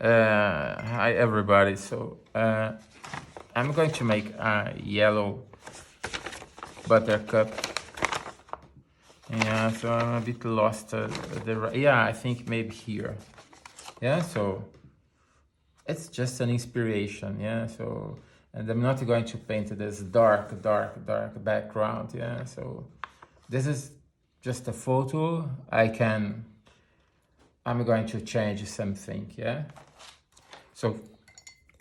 Hi everybody. So I'm going to make a yellow buttercup. Yeah, so I'm a bit lost. Yeah, I think maybe here. Yeah, so it's just an inspiration. Yeah, so and I'm not going to paint this dark background. Yeah, so this is just a photo. I'm going to change something. Yeah. So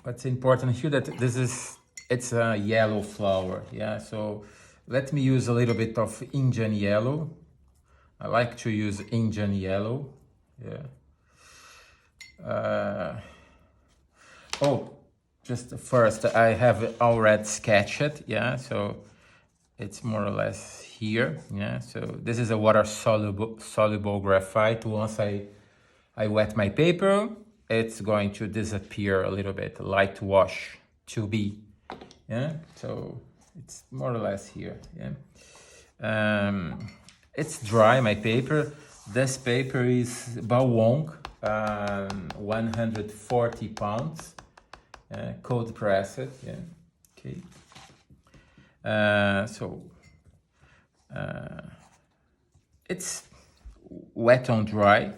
what's important here that it's a yellow flower, yeah? So let me use a little bit of Indian yellow. I like to use Indian yellow, yeah. Oh, just first, I have already sketched it, yeah? So it's more or less here, yeah? So this is a water-soluble graphite. Once I wet my paper, it's going to disappear a little bit, light wash to be, yeah? So it's more or less here, yeah? It's dry, my paper. This paper is Baohong, 140 pounds, cold pressed, yeah, okay. It's wet on dry.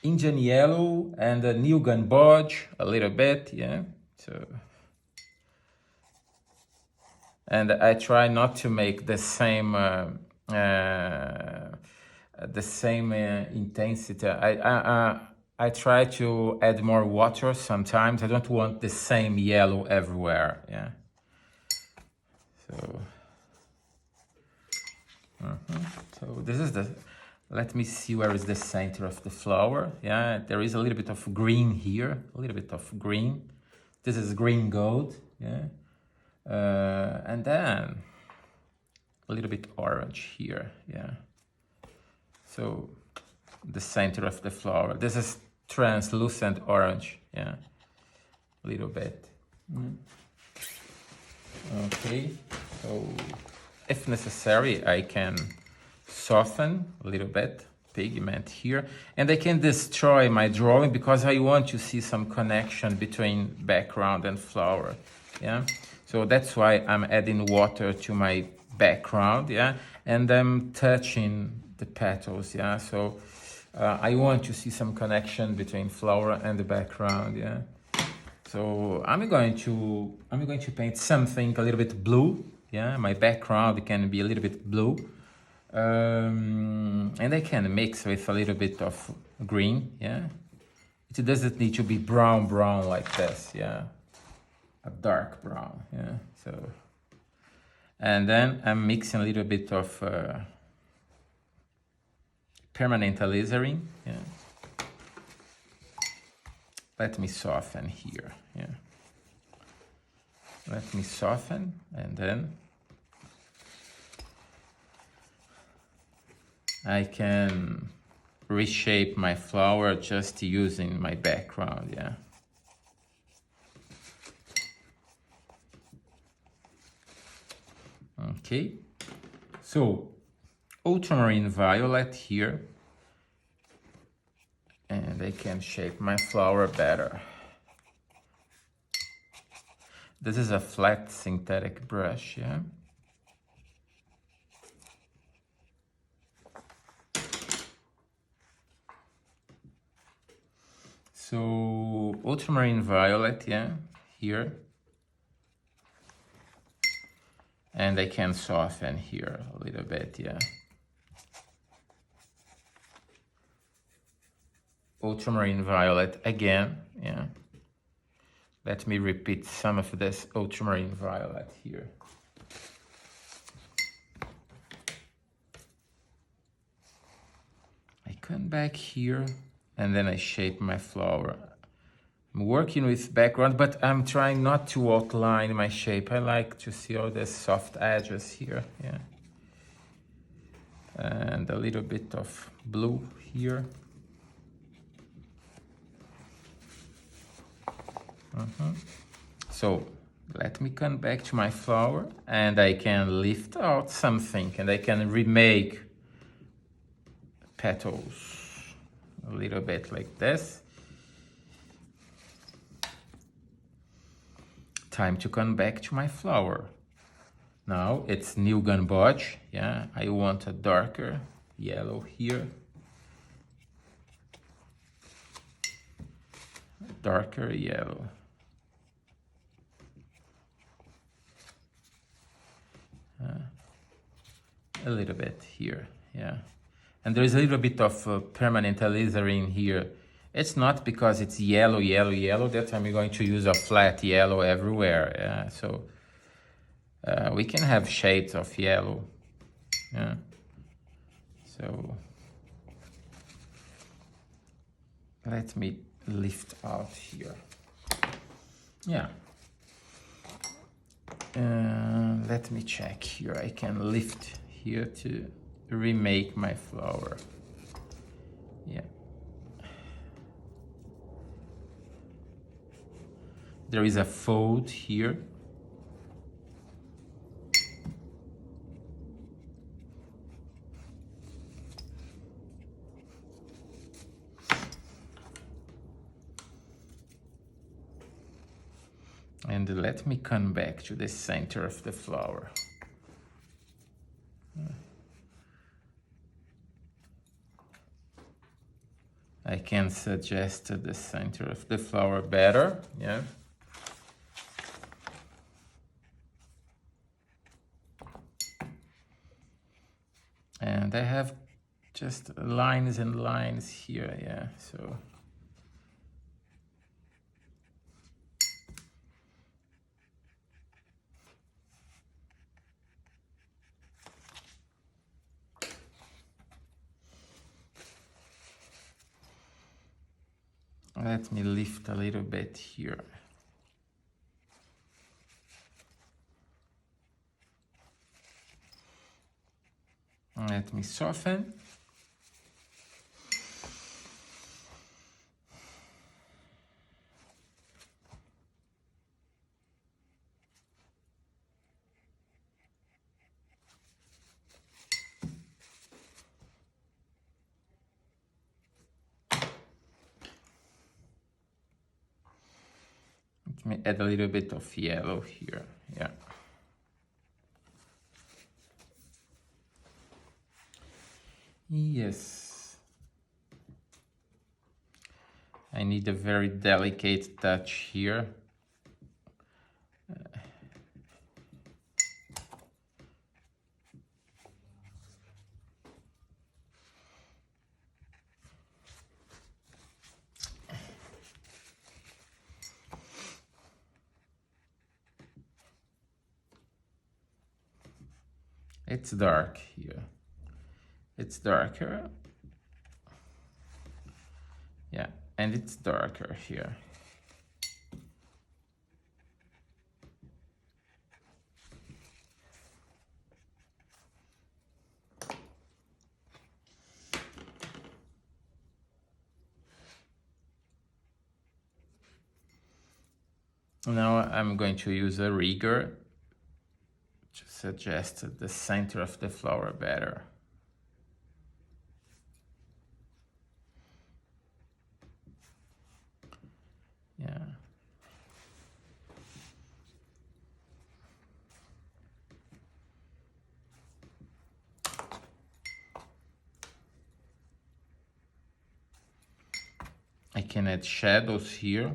Indian yellow and a new Gamboge a little bit, yeah. So, and I try not to make the same intensity. I try to add more water sometimes. I don't want the same yellow everywhere, yeah. So, so this is the. Let me see where is the center of the flower. Yeah, there is a little bit of green here, a little bit of green. This is green gold, yeah. And then a little bit orange here, yeah. So the center of the flower. This is translucent orange, yeah. A little bit. Okay, so if necessary, I can soften a little bit pigment here, and I can destroy my drawing because I want to see some connection between background and flower, yeah. So that's why I'm adding water to my background, yeah, and I'm touching the petals, yeah. So I want to see some connection between flower and the background, yeah. So I'm going to paint something a little bit blue, yeah. My background can be a little bit blue. And I can mix with a little bit of green, yeah. It doesn't need to be brown like this, yeah. A dark brown, yeah. So, and then I'm mixing a little bit of permanent alizarin, yeah. Let me soften here, yeah. Let me soften, and then I can reshape my flower just using my background, yeah. Okay, so ultramarine violet here, and I can shape my flower better. This is a flat synthetic brush, yeah. So ultramarine violet, yeah, here. And I can soften here a little bit, yeah. Ultramarine violet again, yeah. Let me repeat some of this ultramarine violet here. I come back here and then I shape my flower. I'm working with background, but I'm trying not to outline my shape. I like to see all the soft edges here, yeah. And a little bit of blue here. So let me come back to my flower and I can lift out something and I can remake petals a little bit like this. Time to come back to my flower. Now it's new Gamboge. Yeah, I want a darker yellow here. Darker yellow. A little bit here, yeah. And there's a little bit of permanent alizarin here. It's not because it's yellow, yellow, yellow that I'm going to use a flat yellow everywhere. Yeah, so we can have shades of yellow. Yeah. So let me lift out here. Yeah. Let me check here. I can lift here to remake my flower. Yeah. There is a fold here. And let me come back to the center of the flower. I can suggest the center of the flower better, yeah. And I have just lines and lines here, yeah, so. Let me lift a little bit here. Let me soften. Let me add a little bit of yellow here, yeah. Yes. I need a very delicate touch here. It's dark here. It's darker. Yeah, and it's darker here. Now I'm going to use a rigger to suggest the center of the flower better. Yeah. I can add shadows here.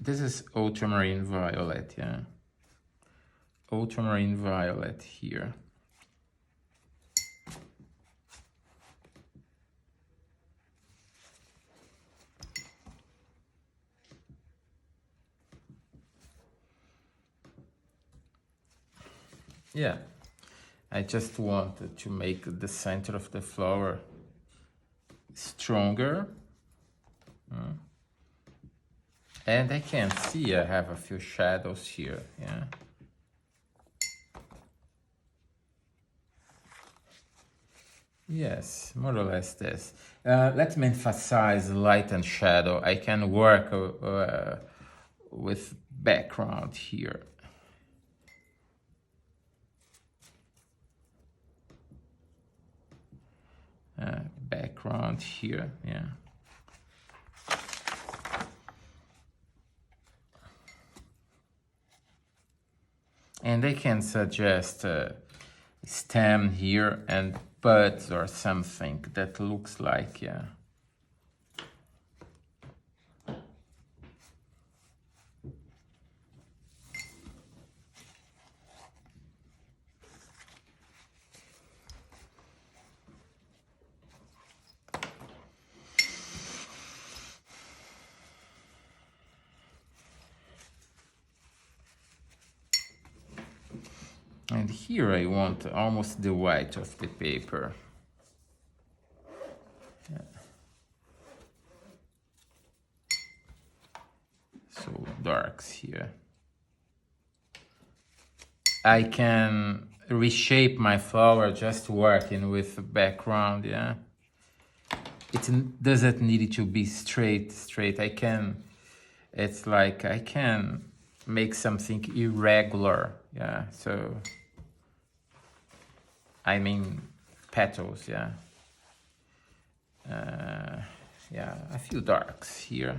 This is ultramarine violet, yeah. Ultramarine violet here. Yeah, I just wanted to make the center of the flower stronger. And I can see I have a few shadows here, yeah. Yes, more or less this. Let me emphasize light and shadow. I can work with background here. background here, yeah. And I can suggest a stem here and buds or something that looks like, yeah. And here I want almost the white of the paper. Yeah. So darks here. I can reshape my flower just working with the background, yeah. It doesn't need to be straight. I can, it's like I can make something irregular, yeah. So I mean petals, yeah. Yeah, a few darks here.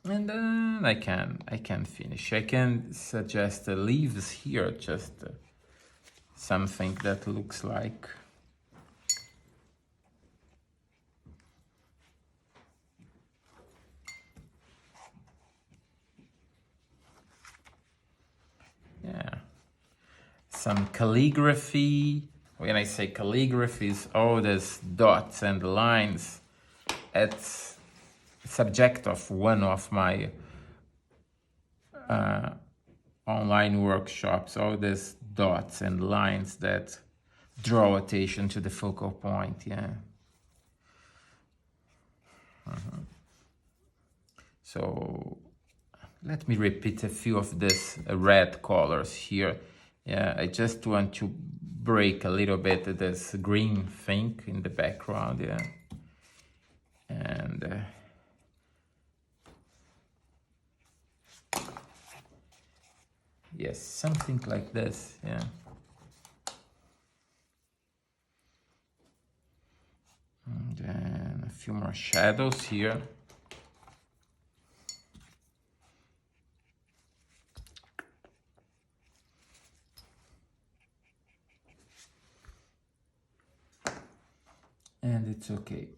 And then I can finish. I can suggest the leaves here, just something that looks like. Yeah, some calligraphy. When I say calligraphy, it's all these dots and lines. It's subject of one of my online workshops, all these dots and lines that draw attention to the focal point, yeah. So let me repeat a few of these red colors here. Yeah, I just want to break a little bit of this green thing in the background, yeah. And yes, something like this, yeah. And then a few more shadows here. And it's okay.